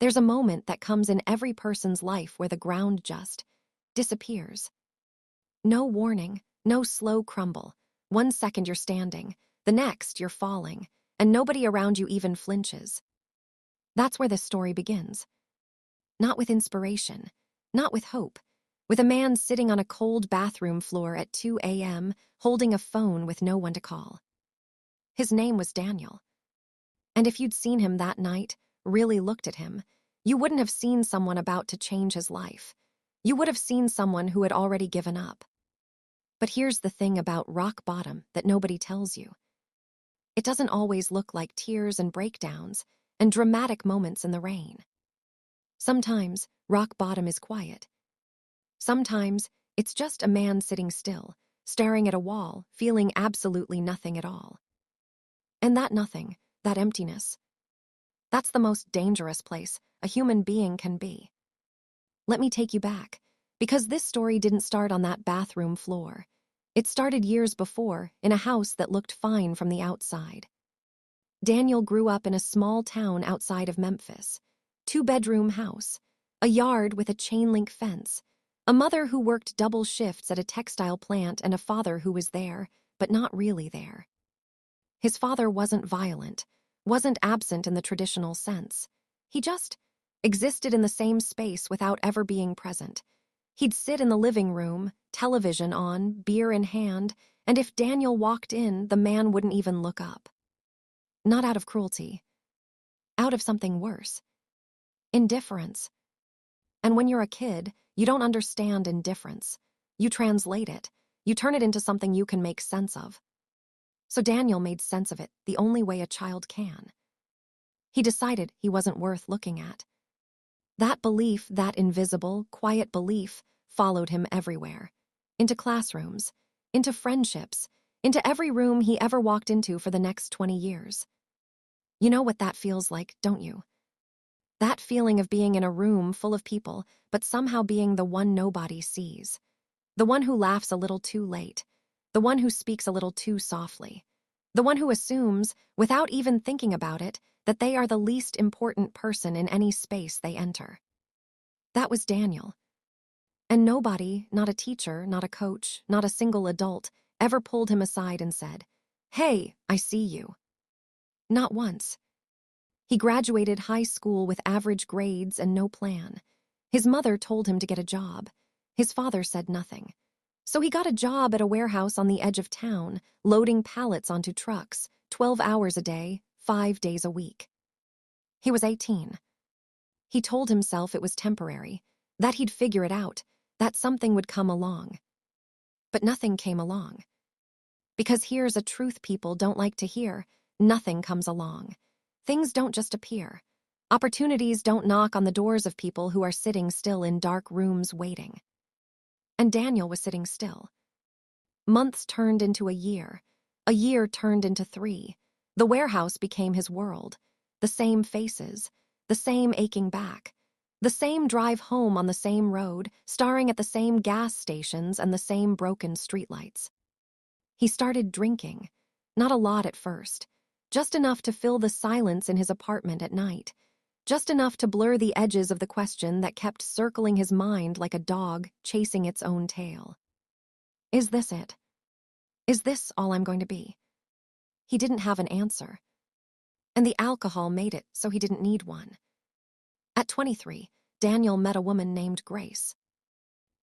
There's a moment that comes in every person's life where the ground just disappears. No warning, no slow crumble. 1 second you're standing, the next you're falling, and nobody around you even flinches. That's where this story begins. Not with inspiration, not with hope, with a man sitting on a cold bathroom floor at 2 a.m., holding a phone with no one to call. His name was Daniel. And if you'd seen him that night, really looked at him, you wouldn't have seen someone about to change his life. You would have seen someone who had already given up. But here's the thing about rock bottom that nobody tells you. It doesn't always look like tears and breakdowns and dramatic moments in the rain. Sometimes rock bottom is quiet. Sometimes it's just a man sitting still, staring at a wall, feeling absolutely nothing at all. And that nothing, that emptiness, that's the most dangerous place a human being can be. Let me take you back, because this story didn't start on that bathroom floor. It started years before, in a house that looked fine from the outside. Daniel grew up in a small town outside of Memphis. 2-bedroom house, a yard with a chain-link fence, a mother who worked double shifts at a textile plant, and a father who was there, but not really there. His father wasn't violent, wasn't absent in the traditional sense. He just existed in the same space without ever being present. He'd sit in the living room, television on, beer in hand, and if Daniel walked in, the man wouldn't even look up. Not out of cruelty. Out of something worse. Indifference. And when you're a kid, you don't understand indifference. You translate it. You turn it into something you can make sense of. So Daniel made sense of it the only way a child can. He decided he wasn't worth looking at. That belief, that invisible, quiet belief, followed him everywhere. Into classrooms, into friendships, into every room he ever walked into for the next 20 years. You know what that feels like, don't you? That feeling of being in a room full of people, but somehow being the one nobody sees. The one who laughs a little too late. The one who speaks a little too softly. The one who assumes, without even thinking about it, that they are the least important person in any space they enter. That was Daniel. And nobody, not a teacher, not a coach, not a single adult, ever pulled him aside and said, "Hey, I see you." Not once. He graduated high school with average grades and no plan. His mother told him to get a job. His father said nothing. So he got a job at a warehouse on the edge of town, loading pallets onto trucks, 12 hours a day, 5 days a week. He was 18. He told himself it was temporary, that he'd figure it out, that something would come along. But nothing came along. Because here's a truth people don't like to hear: nothing comes along. Things don't just appear. Opportunities don't knock on the doors of people who are sitting still in dark rooms waiting. And Daniel was sitting still. Months turned into a year turned into 3. The warehouse became his world. The same faces, the same aching back, the same drive home on the same road, staring at the same gas stations and the same broken streetlights. He started drinking, not a lot at first, just enough to fill the silence in his apartment at night, just enough to blur the edges of the question that kept circling his mind like a dog chasing its own tail. Is this it? Is this all I'm going to be? He didn't have an answer. And the alcohol made it so he didn't need one. At 23, Daniel met a woman named Grace.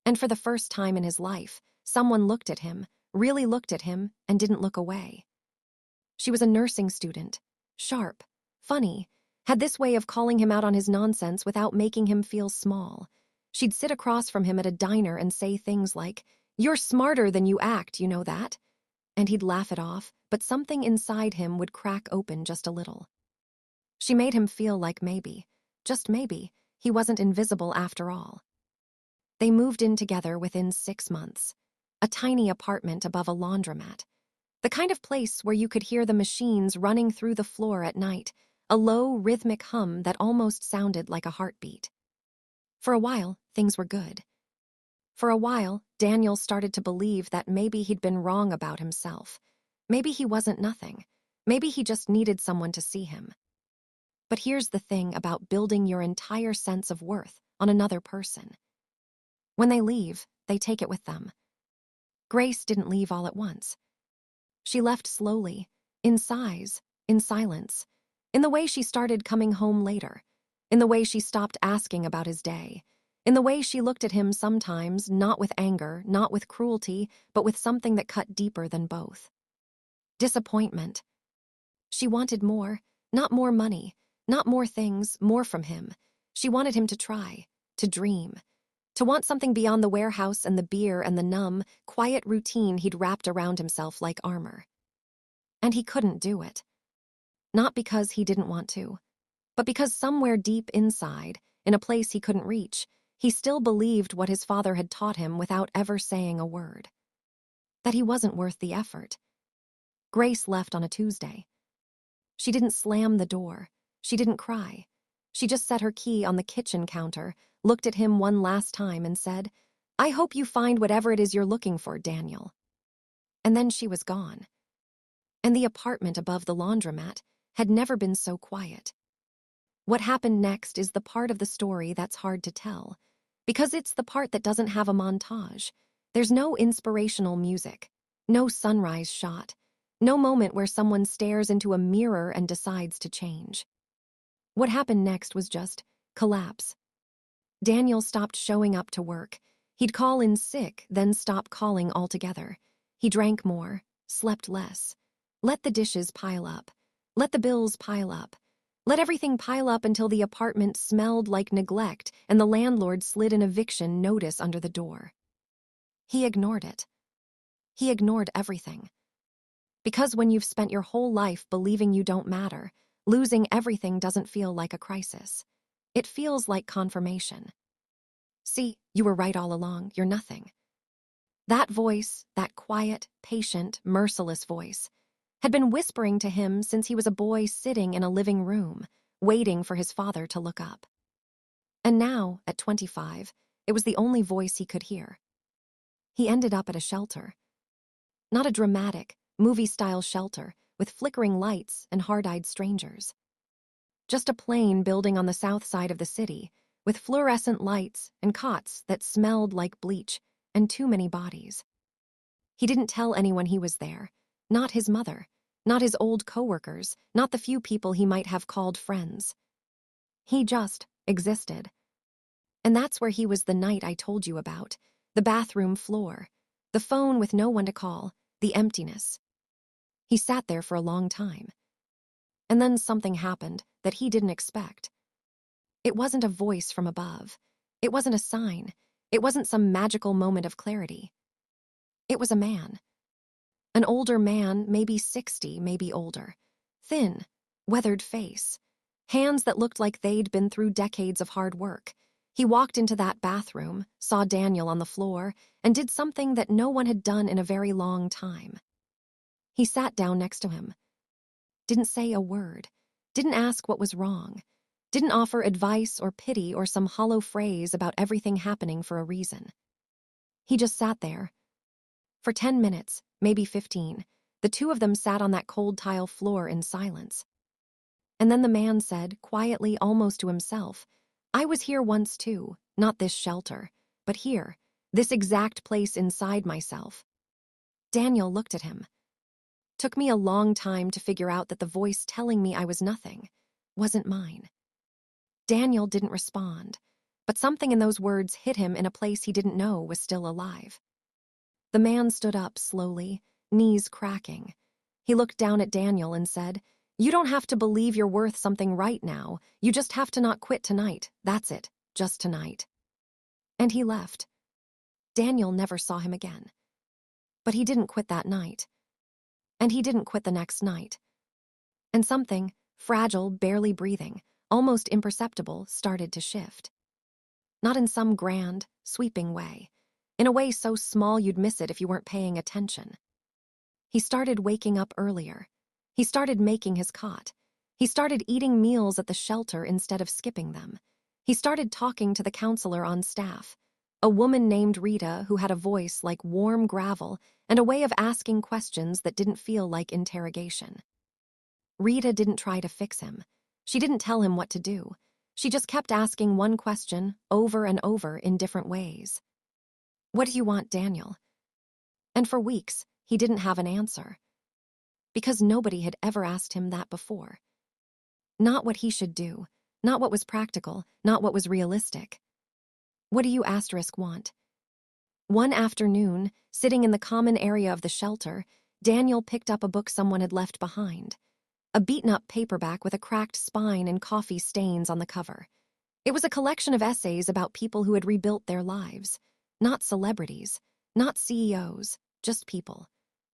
And for the first time in his life, someone looked at him, really looked at him, and didn't look away. She was a nursing student, sharp, funny, had this way of calling him out on his nonsense without making him feel small. She'd sit across from him at a diner and say things like, "You're smarter than you act, you know that?" And he'd laugh it off, but something inside him would crack open just a little. She made him feel like maybe, just maybe, he wasn't invisible after all. They moved in together within 6 months. A tiny apartment above a laundromat. The kind of place where you could hear the machines running through the floor at night, a low, rhythmic hum that almost sounded like a heartbeat. For a while, things were good. For a while, Daniel started to believe that maybe he'd been wrong about himself. Maybe he wasn't nothing. Maybe he just needed someone to see him. But here's the thing about building your entire sense of worth on another person. When they leave, they take it with them. Grace didn't leave all at once. She left slowly, in sighs, in silence, in the way she started coming home later, in the way she stopped asking about his day, in the way she looked at him sometimes, not with anger, not with cruelty, but with something that cut deeper than both. Disappointment. She wanted more, not more money, not more things, more from him. She wanted him to try, to dream, to want something beyond the warehouse and the beer and the numb, quiet routine he'd wrapped around himself like armor. And he couldn't do it. Not because he didn't want to, but because somewhere deep inside, in a place he couldn't reach, he still believed what his father had taught him without ever saying a word. That he wasn't worth the effort. Grace left on a Tuesday. She didn't slam the door. She didn't cry. She just set her key on the kitchen counter, looked at him one last time and said, "I hope you find whatever it is you're looking for, Daniel." And then she was gone. And the apartment above the laundromat had never been so quiet. What happened next is the part of the story that's hard to tell, because it's the part that doesn't have a montage. There's no inspirational music, no sunrise shot, no moment where someone stares into a mirror and decides to change. What happened next was just collapse. Daniel stopped showing up to work. He'd call in sick, then stop calling altogether. He drank more, slept less. Let the dishes pile up. Let the bills pile up. Let everything pile up until the apartment smelled like neglect and the landlord slid an eviction notice under the door. He ignored it. He ignored everything. Because when you've spent your whole life believing you don't matter, losing everything doesn't feel like a crisis. It feels like confirmation. See, you were right all along, you're nothing. That voice, that quiet, patient, merciless voice, had been whispering to him since he was a boy sitting in a living room, waiting for his father to look up. And now, at 25, it was the only voice he could hear. He ended up at a shelter. Not a dramatic, movie-style shelter with flickering lights and hard-eyed strangers. Just a plain building on the south side of the city, with fluorescent lights and cots that smelled like bleach and too many bodies. He didn't tell anyone he was there, not his mother, not his old coworkers, not the few people he might have called friends. He just existed. And that's where he was the night I told you about, the bathroom floor, the phone with no one to call, the emptiness. He sat there for a long time. And then something happened that he didn't expect. It wasn't a voice from above. It wasn't a sign. It wasn't some magical moment of clarity. It was a man. An older man, maybe 60, maybe older. Thin, weathered face. Hands that looked like they'd been through decades of hard work. He walked into that bathroom, saw Daniel on the floor, and did something that no one had done in a very long time. He sat down next to him. Didn't say a word. Didn't ask what was wrong. Didn't offer advice or pity or some hollow phrase about everything happening for a reason. He just sat there. For 10 minutes, maybe 15, the two of them sat on that cold tile floor in silence. And then the man said, quietly, almost to himself, "I was here once too, not this shelter, but here, this exact place inside myself." Daniel looked at him. Took me a long time to figure out that the voice telling me I was nothing wasn't mine. Daniel didn't respond, but something in those words hit him in a place he didn't know was still alive. The man stood up slowly, knees cracking. He looked down at Daniel and said, "You don't have to believe you're worth something right now. You just have to not quit tonight. That's it, just tonight." And he left. Daniel never saw him again. But he didn't quit that night. And he didn't quit the next night. And something, fragile, barely breathing, almost imperceptible, started to shift. Not in some grand, sweeping way. In a way so small you'd miss it if you weren't paying attention. He started waking up earlier. He started making his cot. He started eating meals at the shelter instead of skipping them. He started talking to the counselor on staff, a woman named Rita who had a voice like warm gravel and a way of asking questions that didn't feel like interrogation. Rita didn't try to fix him. She didn't tell him what to do. She just kept asking one question over and over in different ways. "What do you want, Daniel?" And for weeks, he didn't have an answer. Because nobody had ever asked him that before. Not what he should do, not what was practical, not what was realistic. "What do you want?" One afternoon, sitting in the common area of the shelter, Daniel picked up a book someone had left behind. A beaten-up paperback with a cracked spine and coffee stains on the cover. It was a collection of essays about people who had rebuilt their lives. Not celebrities, not CEOs, just people.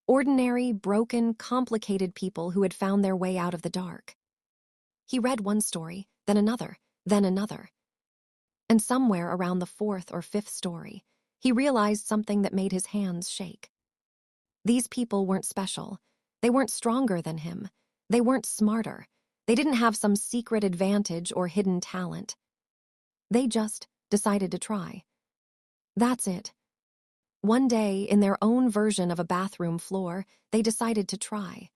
Ordinary, broken, complicated people who had found their way out of the dark. He read one story, then another, then another. And somewhere around the fourth or fifth story, he realized something that made his hands shake. These people weren't special. They weren't stronger than him. They weren't smarter. They didn't have some secret advantage or hidden talent. They just decided to try. That's it. One day, in their own version of a bathroom floor, they decided to try.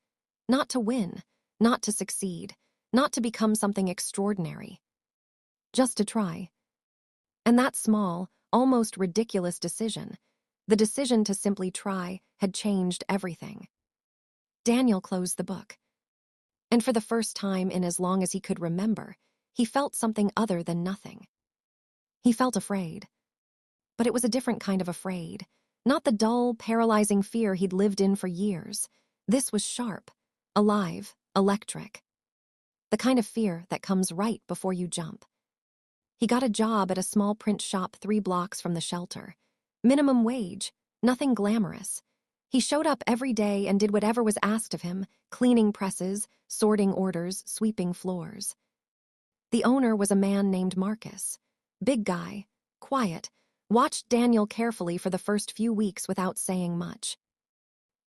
Not to win, not to succeed, not to become something extraordinary. Just to try. And that small, almost ridiculous decision, the decision to simply try, had changed everything. Daniel closed the book. And for the first time in as long as he could remember, he felt something other than nothing. He felt afraid. But it was a different kind of afraid. Not the dull, paralyzing fear he'd lived in for years. This was sharp, alive, electric. The kind of fear that comes right before you jump. He got a job at a small print shop 3 blocks from the shelter. Minimum wage, nothing glamorous. He showed up every day and did whatever was asked of him, cleaning presses, sorting orders, sweeping floors. The owner was a man named Marcus. Big guy, quiet, watched Daniel carefully for the first few weeks without saying much.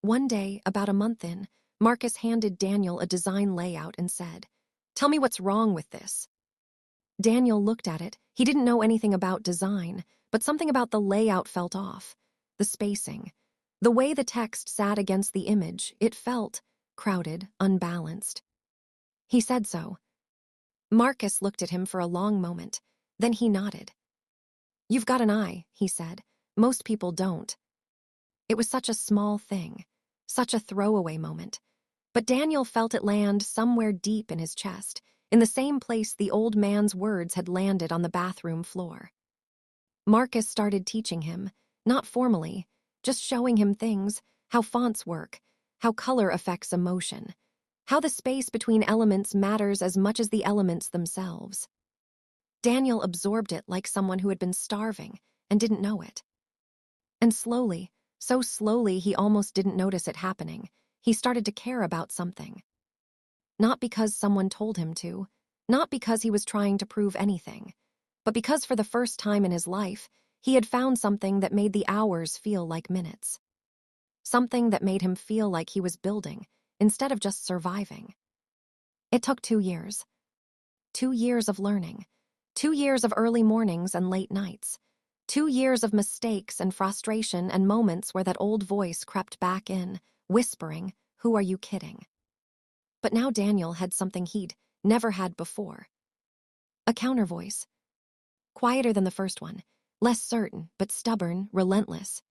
One day, about a month in, Marcus handed Daniel a design layout and said, "Tell me what's wrong with this." Daniel looked at it. He didn't know anything about design, but something about the layout felt off. The spacing. The way the text sat against the image, it felt crowded, unbalanced. He said so. Marcus looked at him for a long moment. Then he nodded. "You've got an eye," he said. "Most people don't." It was such a small thing, such a throwaway moment. But Daniel felt it land somewhere deep in his chest, in the same place the old man's words had landed on the bathroom floor. Marcus started teaching him, not formally, just showing him things, how fonts work, how color affects emotion, how the space between elements matters as much as the elements themselves. Daniel absorbed it like someone who had been starving and didn't know it. And slowly, so slowly he almost didn't notice it happening, he started to care about something. Not because someone told him to, not because he was trying to prove anything, but because for the first time in his life, he had found something that made the hours feel like minutes. Something that made him feel like he was building, instead of just surviving. It took 2 years. 2 years of learning. 2 years of early mornings and late nights. 2 years of mistakes and frustration and moments where that old voice crept back in, whispering, "Who are you kidding?" But now Daniel had something he'd never had before. A counter voice. Quieter than the first one, less certain, but stubborn, relentless.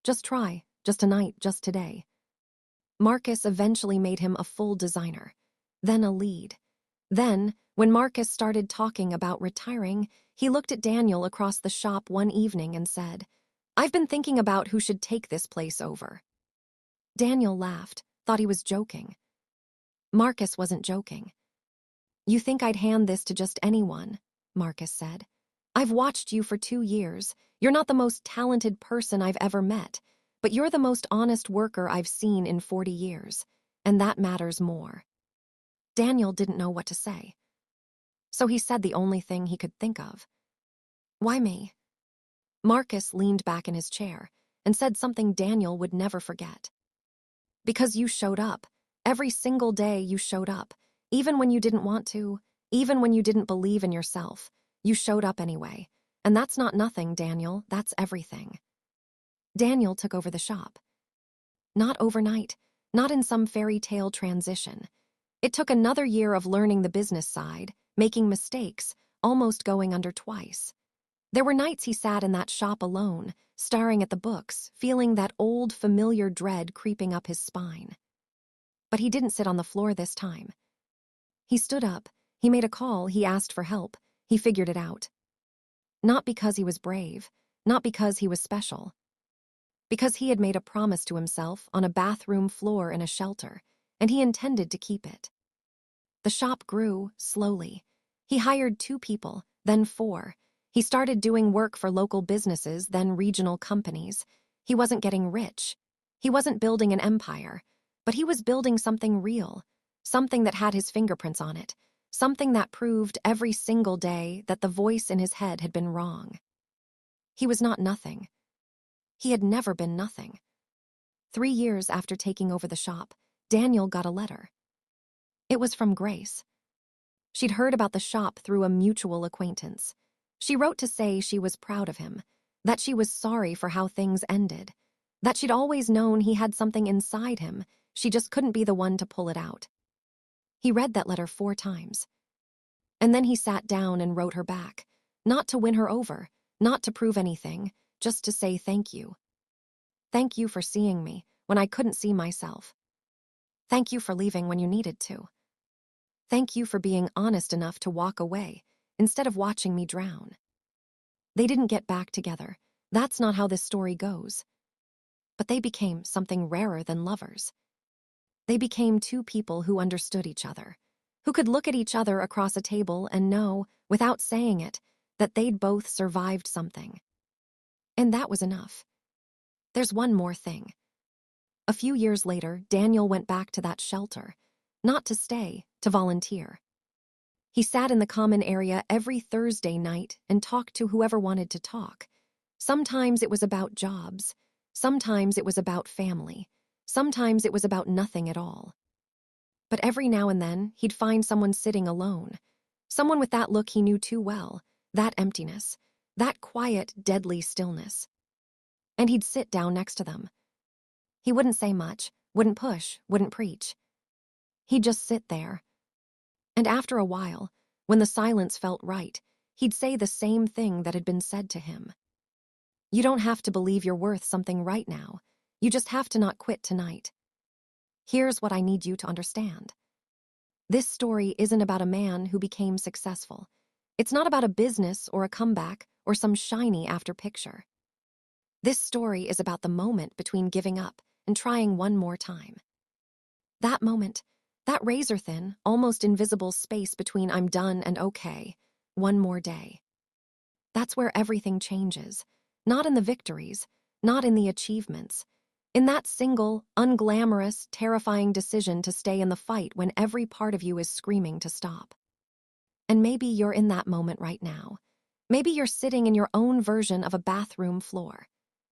Just try, just tonight, just today. Marcus eventually made him a full designer, then a lead. Then, when Marcus started talking about retiring, he looked at Daniel across the shop one evening and said, "I've been thinking about who should take this place over." Daniel laughed, thought he was joking. Marcus wasn't joking. "You think I'd hand this to just anyone," Marcus said. "I've watched you for 2 years. You're not the most talented person I've ever met, but you're the most honest worker I've seen in 40 years, and that matters more." Daniel didn't know what to say. So he said the only thing he could think of. "Why me?" Marcus leaned back in his chair and said something Daniel would never forget. "Because you showed up. Every single day you showed up. Even when you didn't want to, even when you didn't believe in yourself, you showed up anyway. And that's not nothing, Daniel, that's everything." Daniel took over the shop. Not overnight, not in some fairy tale transition. It took another year of learning the business side, making mistakes, almost going under twice. There were nights he sat in that shop alone, staring at the books, feeling that old familiar dread creeping up his spine. But he didn't sit on the floor this time. He stood up, he made a call, he asked for help, he figured it out. Not because he was brave, not because he was special. Because he had made a promise to himself on a bathroom floor in a shelter, and he intended to keep it. The shop grew, slowly. He hired 2 people, then 4. He started doing work for local businesses, then regional companies. He wasn't getting rich. He wasn't building an empire, but he was building something real, something that had his fingerprints on it, something that proved every single day that the voice in his head had been wrong. He was not nothing. He had never been nothing. 3 years after taking over the shop, Daniel got a letter. It was from Grace. She'd heard about the shop through a mutual acquaintance. She wrote to say she was proud of him, that she was sorry for how things ended, that she'd always known he had something inside him, she just couldn't be the one to pull it out. He read that letter 4 times. And then he sat down and wrote her back, not to win her over, not to prove anything, just to say thank you. Thank you for seeing me when I couldn't see myself. Thank you for leaving when you needed to. Thank you for being honest enough to walk away instead of watching me drown. They didn't get back together. That's not how this story goes. But they became something rarer than lovers. They became 2 people who understood each other, who could look at each other across a table and know, without saying it, that they'd both survived something. And that was enough. There's one more thing. A few years later, Daniel went back to that shelter, not to stay, to volunteer. He sat in the common area every Thursday night and talked to whoever wanted to talk. Sometimes it was about jobs. Sometimes it was about family. Sometimes it was about nothing at all. But every now and then, he'd find someone sitting alone. Someone with that look he knew too well, that emptiness, that quiet, deadly stillness. And he'd sit down next to them. He wouldn't say much, wouldn't push, wouldn't preach. He'd just sit there. And after a while, when the silence felt right, he'd say the same thing that had been said to him. You don't have to believe you're worth something right now. You just have to not quit tonight. Here's what I need you to understand. This story isn't about a man who became successful. It's not about a business or a comeback or some shiny after picture. This story is about the moment between giving up and trying one more time. That moment, that razor-thin, almost invisible space between I'm done and okay, one more day. That's where everything changes, not in the victories, not in the achievements, in that single, unglamorous, terrifying decision to stay in the fight when every part of you is screaming to stop. And maybe you're in that moment right now. Maybe you're sitting in your own version of a bathroom floor.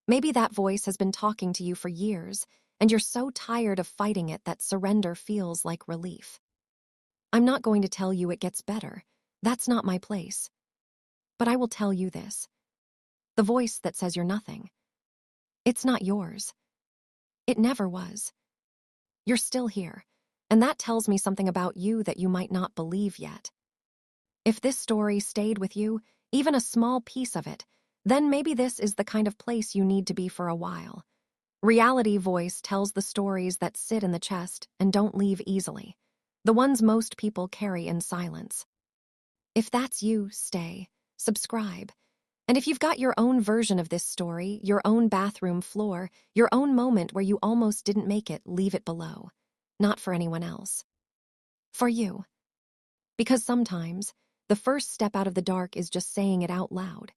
Maybe that voice has been talking to you for years, and you're so tired of fighting it that surrender feels like relief. I'm not going to tell you it gets better. That's not my place. But I will tell you this. The voice that says you're nothing. It's not yours. It never was. You're still here, and that tells me something about you that you might not believe yet. If this story stayed with you, even a small piece of it, then maybe this is the kind of place you need to be for a while. Reality Voice tells the stories that sit in the chest and don't leave easily, the ones most people carry in silence. If that's you, stay, subscribe. And if you've got your own version of this story, your own bathroom floor, your own moment where you almost didn't make it, leave it below. Not for anyone else. For you. Because sometimes, the first step out of the dark is just saying it out loud.